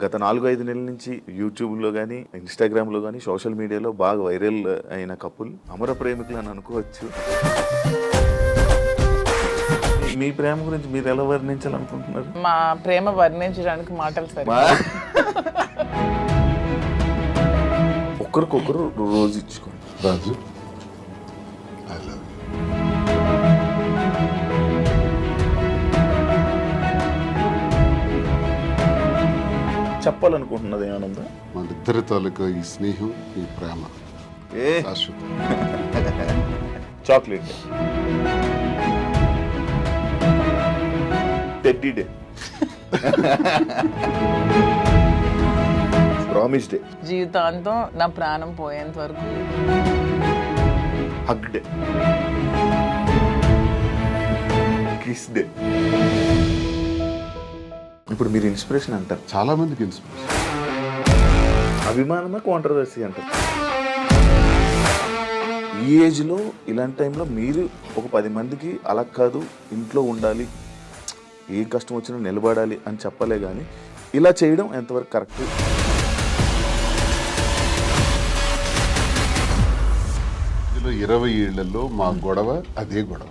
గత 4-5 నెలల నుంచి యూట్యూబ్లో కానీ ఇన్స్టాగ్రామ్లో కానీ సోషల్ మీడియాలో బాగా వైరల్ అయిన కపుల్ అమర ప్రేమికులు అని అనుకోవచ్చు. మీ ప్రేమ గురించి మీరు ఎలా వర్ణించాలనుకుంటున్నారు? మా ప్రేమ వర్ణించడానికి మాటలు సరే. ఒకరికొకరు రోజు ఇచ్చుకోండి. రాజు ఐ లవ్ చెప్పాలనుకుంటున్నది ఏమైనా ఉందా? మన ఇద్దరి తాలూకా ఈ స్నేహం, ఈ ప్రేమ ఏ శాశ్వతం. Chocolate day, teddy day, promise day, జీవితాంతం నా ప్రాణం పోయేంత వరకు. Hug day, kiss day. ఇప్పుడు మీరు ఇన్స్పిరేషన్ అంటారు, చాలా మందికి ఇన్స్పిరేషన్. అభిమానమా కాంట్రవర్సీ అంటారు. ఈ ఏజ్లో ఇలాంటి టైంలో మీరు ఒక 10 మందికి అలా కాదు, ఇంట్లో ఉండాలి, ఏ కష్టం వచ్చినా నిలబడాలి అని చెప్పలే కానీ ఇలా చేయడం ఎంతవరకు కరెక్ట్? ఇందులో 20 ఏళ్లలో మా గొడవ అదే గొడవ.